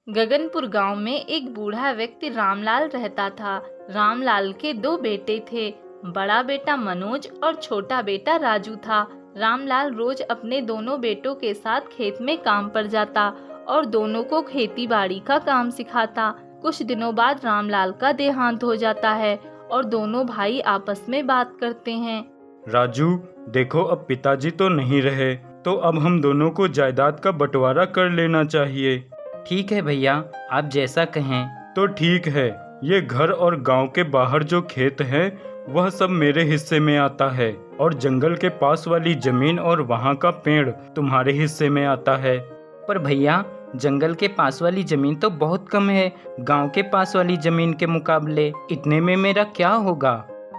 गगनपुर गांव में एक बूढ़ा व्यक्ति रामलाल रहता था। रामलाल के दो बेटे थे। बड़ा बेटा मनोज और छोटा बेटा राजू था। रामलाल रोज अपने दोनों बेटों के साथ खेत में काम पर जाता और दोनों को खेती बाड़ी का काम सिखाता। कुछ दिनों बाद रामलाल का देहांत हो जाता है और दोनों भाई आपस में बात करते हैं। राजू, देखो अब पिताजी तो नहीं रहे, तो अब हम दोनों को जायदाद का बंटवारा कर लेना चाहिए। ठीक है भैया, आप जैसा कहें। तो ठीक है, ये घर और गांव के बाहर जो खेत है वह सब मेरे हिस्से में आता है और जंगल के पास वाली जमीन और वहाँ का पेड़ तुम्हारे हिस्से में आता है। पर भैया, जंगल के पास वाली जमीन तो बहुत कम है गांव के पास वाली जमीन के मुकाबले। इतने में मेरा क्या होगा?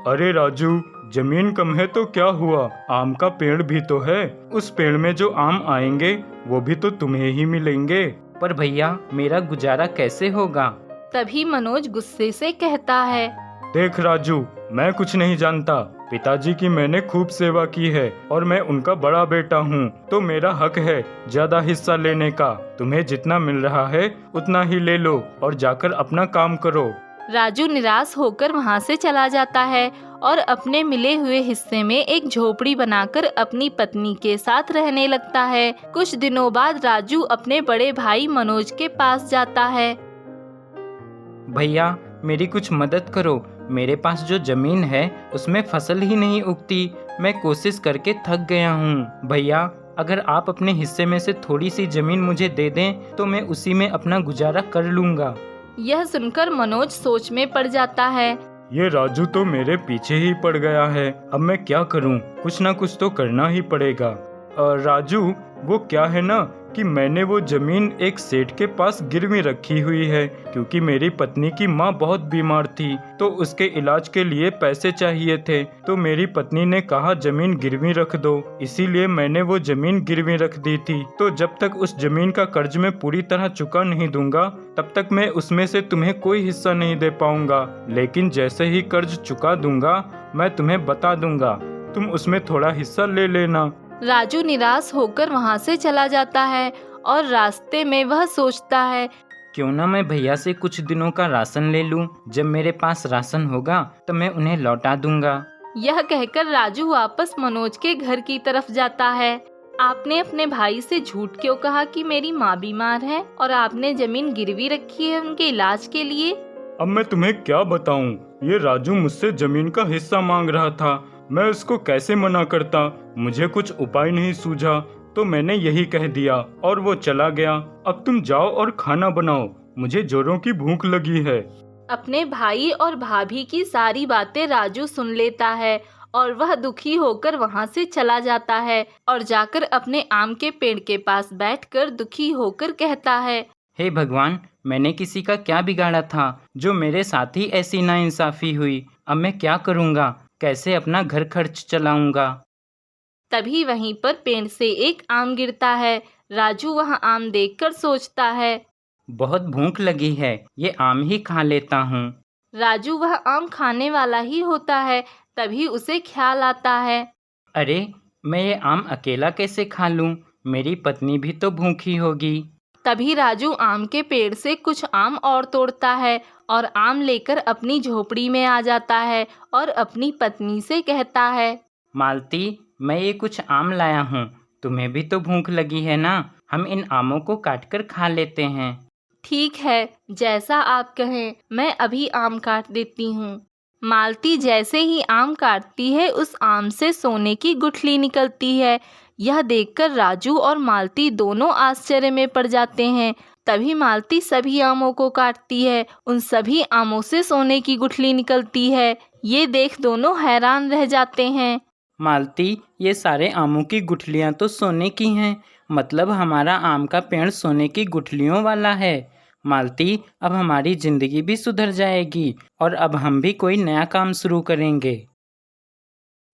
अरे राजू, जमीन कम है तो क्या हुआ, आम का पेड़ भी तो है। उस पेड़ में जो आम आएंगे वो भी तो तुम्हें ही मिलेंगे। पर भैया, मेरा गुजारा कैसे होगा? तभी मनोज गुस्से से कहता है, देख राजू, मैं कुछ नहीं जानता। पिताजी की मैंने खूब सेवा की है और मैं उनका बड़ा बेटा हूँ, तो मेरा हक है ज्यादा हिस्सा लेने का। तुम्हें जितना मिल रहा है उतना ही ले लो और जाकर अपना काम करो। राजू निराश होकर वहाँ से चला जाता है और अपने मिले हुए हिस्से में एक झोपड़ी बनाकर अपनी पत्नी के साथ रहने लगता है। कुछ दिनों बाद राजू अपने बड़े भाई मनोज के पास जाता है। भैया, मेरी कुछ मदद करो। मेरे पास जो जमीन है उसमें फसल ही नहीं उगती। मैं कोशिश करके थक गया हूँ। भैया, अगर आप अपने हिस्से में से थोड़ी सी जमीन मुझे दे दें तो मैं उसी में अपना गुजारा कर लूँगा। यह सुनकर मनोज सोच में पड़ जाता है। ये राजू तो मेरे पीछे ही पड़ गया है, अब मैं क्या करूं? कुछ ना कुछ तो करना ही पड़ेगा। राजू, वो क्या है ना कि मैंने वो जमीन एक सेठ के पास गिरवी रखी हुई है, क्योंकि मेरी पत्नी की माँ बहुत बीमार थी तो उसके इलाज के लिए पैसे चाहिए थे। तो मेरी पत्नी ने कहा जमीन गिरवी रख दो, इसीलिए मैंने वो जमीन गिरवी रख दी थी। तो जब तक उस जमीन का कर्ज मैं पूरी तरह चुका नहीं दूंगा तब तक मैं उसमें से तुम्हें कोई हिस्सा नहीं दे पाऊंगा। लेकिन जैसे ही कर्ज चुका दूंगा मैं तुम्हें बता दूंगा, तुम उसमें थोड़ा हिस्सा ले लेना। राजू निराश होकर वहाँ से चला जाता है और रास्ते में वह सोचता है, क्यों ना मैं भैया से कुछ दिनों का राशन ले लूं। जब मेरे पास राशन होगा तो मैं उन्हें लौटा दूंगा। यह कहकर राजू वापस मनोज के घर की तरफ जाता है। आपने अपने भाई से झूठ क्यों कहा कि मेरी माँ बीमार है और आपने जमीन गिरवी रखी है उनके इलाज के लिए? अब मैं तुम्हें क्या बताऊं, ये राजू मुझसे जमीन का हिस्सा मांग रहा था, मैं उसको कैसे मना करता। मुझे कुछ उपाय नहीं सूझा तो मैंने यही कह दिया और वो चला गया। अब तुम जाओ और खाना बनाओ, मुझे जोरों की भूख लगी है। अपने भाई और भाभी की सारी बातें राजू सुन लेता है और वह दुखी होकर वहाँ से चला जाता है और जाकर अपने आम के पेड़ के पास बैठकर दुखी होकर कहता है, हे भगवान, मैंने किसी का क्या बिगाड़ा था जो मेरे साथ ही ऐसी नाइंसाफी हुई। अब मैं क्या करूँगा? कैसे अपना घर खर्च चलाऊंगा? तभी वहीं पर पेड़ से एक आम गिरता है। राजू वह आम देखकर सोचता है, बहुत भूख लगी है, ये आम ही खा लेता हूँ। राजू वह आम खाने वाला ही होता है। तभी उसे ख्याल आता है, अरे, मैं ये आम अकेला कैसे खा लूँ? मेरी पत्नी भी तो भूखी होगी। तभी राजू आम के पेड़ से कुछ आम और तोड़ता है और आम लेकर अपनी झोपड़ी में आ जाता है और अपनी पत्नी से कहता है, मालती, मैं ये कुछ आम लाया हूँ। तुम्हें भी तो भूख लगी है ना? हम इन आमों को काटकर खा लेते हैं। ठीक है, जैसा आप कहें, मैं अभी आम काट देती हूँ। मालती जैसे ही आम काटती है उस आम से सोने की गुठली निकलती है। यह देखकर राजू और मालती दोनों आश्चर्य में पड़ जाते हैं। तभी मालती सभी आमों को काटती है, उन सभी आमों से सोने की गुठली निकलती है। ये देख दोनों हैरान रह जाते हैं। मालती, ये सारे आमों की गुठलियाँ तो सोने की हैं। मतलब हमारा आम का पेड़ सोने की गुठलियों वाला है। मालती, अब हमारी जिंदगी भी सुधर जाएगी और अब हम भी कोई नया काम शुरू करेंगे।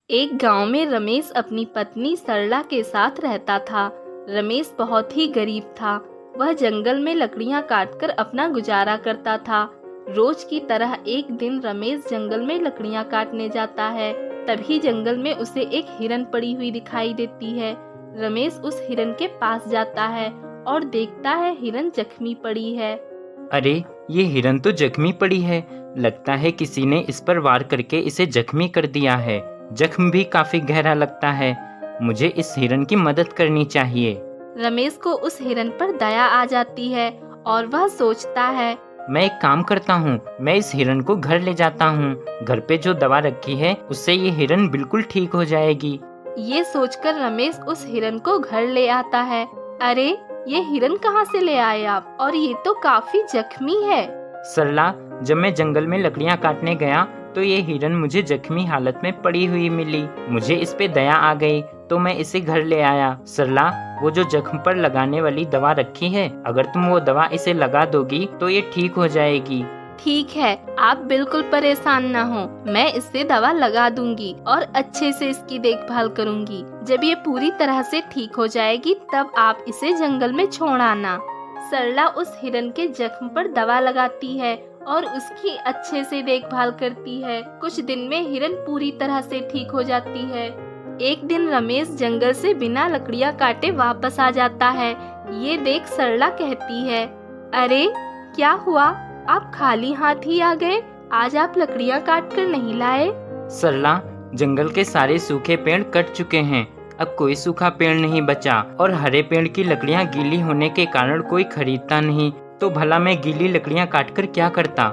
एक गांव में रमेश अपनी पत्नी सरला के साथ रहता था। रमेश बहुत ही गरीब था। वह जंगल में लकड़ियां काटकर अपना गुजारा करता था। रोज की तरह एक दिन रमेश जंगल में लकड़ियां काटने जाता है। तभी जंगल में उसे एक हिरन पड़ी हुई दिखाई देती है। रमेश उस हिरन के पास जाता है और देखता है हिरन जख्मी पड़ी है। अरे ये हिरन तो जख्मी पड़ी है, लगता है किसी ने इस पर वार करके इसे जख्मी कर दिया है। जख्म भी काफी गहरा लगता है, मुझे इस हिरन की मदद करनी चाहिए। रमेश को उस हिरन पर दया आ जाती है और वह सोचता है, मैं एक काम करता हूँ, मैं इस हिरन को घर ले जाता हूँ। घर पे जो दवा रखी है उससे ये हिरन बिल्कुल ठीक हो जाएगी। ये सोचकर रमेश उस हिरन को घर ले आता है। अरे ये हिरन कहाँ से ले आए आप, और ये तो काफी जख्मी है। सरला, जब मैं जंगल में लकड़ियाँ काटने गया तो ये हिरन मुझे जख्मी हालत में पड़ी हुई मिली। मुझे इस पे दया आ गई तो मैं इसे घर ले आया। सरला, वो जो जख्म पर लगाने वाली दवा रखी है, अगर तुम वो दवा इसे लगा दोगी तो ये ठीक हो जाएगी। ठीक है, आप बिल्कुल परेशान ना हो, मैं इससे दवा लगा दूंगी और अच्छे से इसकी देखभाल करूंगी। जब ये पूरी तरह से ठीक हो जाएगी तब आप इसे जंगल में छोड़ आना। सरला उस हिरन के जख्म पर दवा लगाती है और उसकी अच्छे से देखभाल करती है। कुछ दिन में हिरन पूरी तरह से ठीक हो जाती है। एक दिन रमेश जंगल से बिना लकड़ियाँ काटे वापस आ जाता है। ये देख सरला कहती है, अरे क्या हुआ, आप खाली हाथ ही आ गए? आज आप लकड़ियाँ काट कर नहीं लाए? सरला, जंगल के सारे सूखे पेड़ कट चुके हैं, अब कोई सूखा पेड़ नहीं बचा और हरे पेड़ की लकड़ियाँ गीली होने के कारण कोई खरीदता नहीं, तो भला मैं गीली लकड़ियाँ काटकर क्या करता।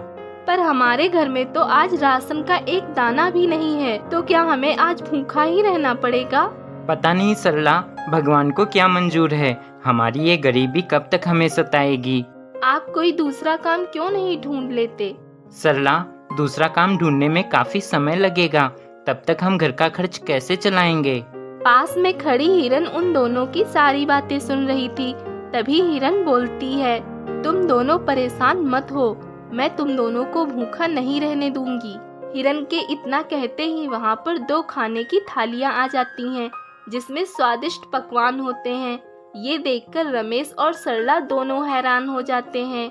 पर हमारे घर में तो आज राशन का एक दाना भी नहीं है, तो क्या हमें आज भूखा ही रहना पड़ेगा? पता नहीं सरला, भगवान को क्या मंजूर है, हमारी ये गरीबी कब तक हमें सताएगी। आप कोई दूसरा काम क्यों नहीं ढूंढ लेते? सरला, दूसरा काम ढूंढने में काफी समय लगेगा, तब तक हम घर का खर्च कैसे चलाएंगे। पास में खड़ी हिरन उन दोनों की सारी बातें सुन रही थी। तभी हिरन बोलती है, तुम दोनों परेशान मत हो, मैं तुम दोनों को भूखा नहीं रहने दूंगी। हिरन के इतना कहते ही वहाँ पर 2 खाने की थालियाँ आ जाती हैं, जिसमें स्वादिष्ट पकवान होते हैं। ये देखकर रमेश और सरला दोनों हैरान हो जाते हैं।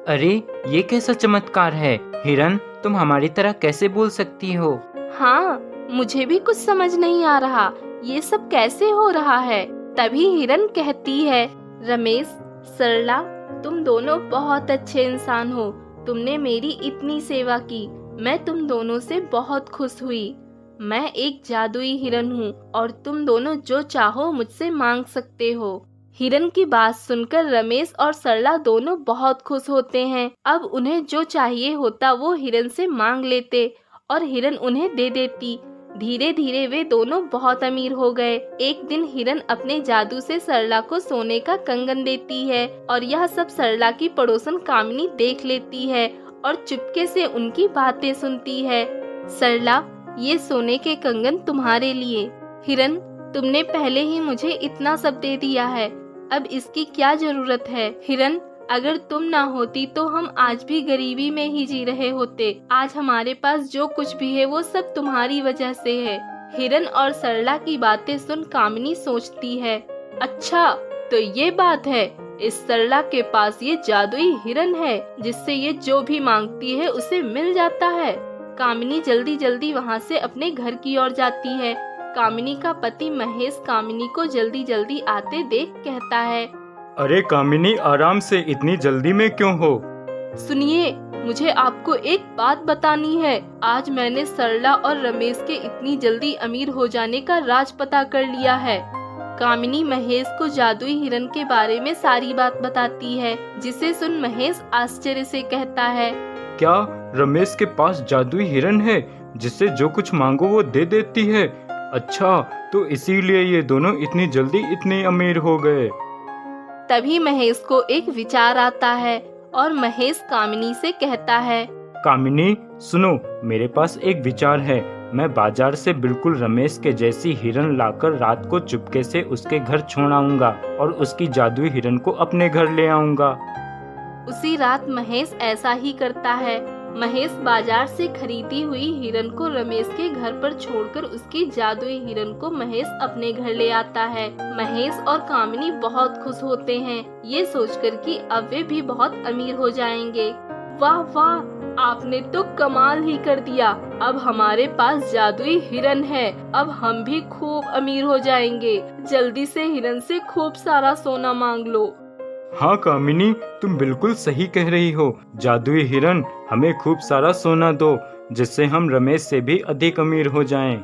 अरे ये कैसा चमत्कार है, हिरन तुम हमारी तरह कैसे बोल सकती हो। हाँ, मुझे भी कुछ समझ नहीं आ रहा, ये सब कैसे हो रहा है। तभी हिरन कहती है, रमेश, सरला, तुम दोनों बहुत अच्छे इंसान हो, तुमने मेरी इतनी सेवा की, मैं तुम दोनों से बहुत खुश हुई। मैं एक जादुई हिरन हूँ और तुम दोनों जो चाहो मुझसे मांग सकते हो। हिरन की बात सुनकर रमेश और सरला दोनों बहुत खुश होते हैं। अब उन्हें जो चाहिए होता वो हिरन से मांग लेते और हिरन उन्हें दे देती। धीरे धीरे वे दोनों बहुत अमीर हो गए। एक दिन हिरन अपने जादू से सरला को सोने का कंगन देती है और यह सब सरला की पड़ोसन कामिनी देख लेती है और चुपके से उनकी बातें सुनती है। सरला, ये सोने के कंगन तुम्हारे लिए। हिरन, तुमने पहले ही मुझे इतना सब दे दिया है, अब इसकी क्या जरूरत है। हिरन, अगर तुम ना होती तो हम आज भी गरीबी में ही जी रहे होते। आज हमारे पास जो कुछ भी है वो सब तुम्हारी वजह से है। हिरन और सरला की बातें सुन कामिनी सोचती है, अच्छा तो ये बात है, इस सरला के पास ये जादुई हिरन है जिससे ये जो भी मांगती है उसे मिल जाता है। कामिनी जल्दी जल्दी वहाँ से अपने घर की ओर जाती है। कामिनी का पति महेश कामिनी को जल्दी जल्दी आते देख कहता है, अरे कामिनी, आराम से, इतनी जल्दी में क्यों हो? सुनिए, मुझे आपको एक बात बतानी है। आज मैंने सरला और रमेश के इतनी जल्दी अमीर हो जाने का राज पता कर लिया है। कामिनी महेश को जादुई हिरन के बारे में सारी बात बताती है, जिसे सुन महेश आश्चर्य से कहता है, क्या रमेश के पास जादुई हिरन है जिससे जो कुछ मांगो वो दे देती है? अच्छा, तो इसीलिए ये दोनों इतनी जल्दी इतने अमीर हो गए। तभी महेश को एक विचार आता है और महेश कामिनी से कहता है, कामिनी सुनो, मेरे पास एक विचार है। मैं बाजार से बिल्कुल रमेश के जैसी हिरन लाकर रात को चुपके से उसके घर छोड़ आऊंगा और उसकी जादुई हिरन को अपने घर ले आऊंगा। उसी रात महेश ऐसा ही करता है। महेश बाजार से खरीदी हुई हिरन को रमेश के घर पर छोड़कर उसकी जादुई हिरन को महेश अपने घर ले आता है। महेश और कामिनी बहुत खुश होते हैं, ये सोचकर कि अब वे भी बहुत अमीर हो जाएंगे। वाह वाह, आपने तो कमाल ही कर दिया। अब हमारे पास जादुई हिरन है। अब हम भी खूब अमीर हो जाएंगे। जल्दी से हिरन से खूब सारा सोना मांग लो। हाँ कामिनी, तुम बिल्कुल सही कह रही हो। जादुई हिरन, हमें खूब सारा सोना दो, जिससे हम रमेश से भी अधिक अमीर हो जाएं।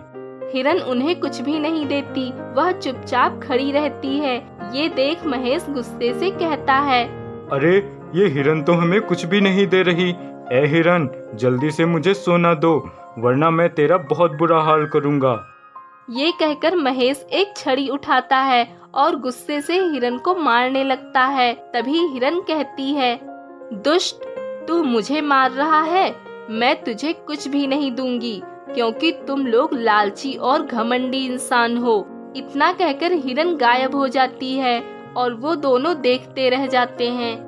हिरन उन्हें कुछ भी नहीं देती, वह चुपचाप खड़ी रहती है। ये देख महेश गुस्से से कहता है, अरे ये हिरन तो हमें कुछ भी नहीं दे रही। ए हिरन, जल्दी से मुझे सोना दो, वरना मैं तेरा बहुत बुरा हाल करूँगा। ये कहकर महेश एक छड़ी उठाता है और गुस्से से हिरन को मारने लगता है। तभी हिरन कहती है, दुष्ट, तू मुझे मार रहा है? मैं तुझे कुछ भी नहीं दूंगी, क्योंकि तुम लोग लालची और घमंडी इंसान हो। इतना कहकर हिरन गायब हो जाती है और वो दोनों देखते रह जाते हैं।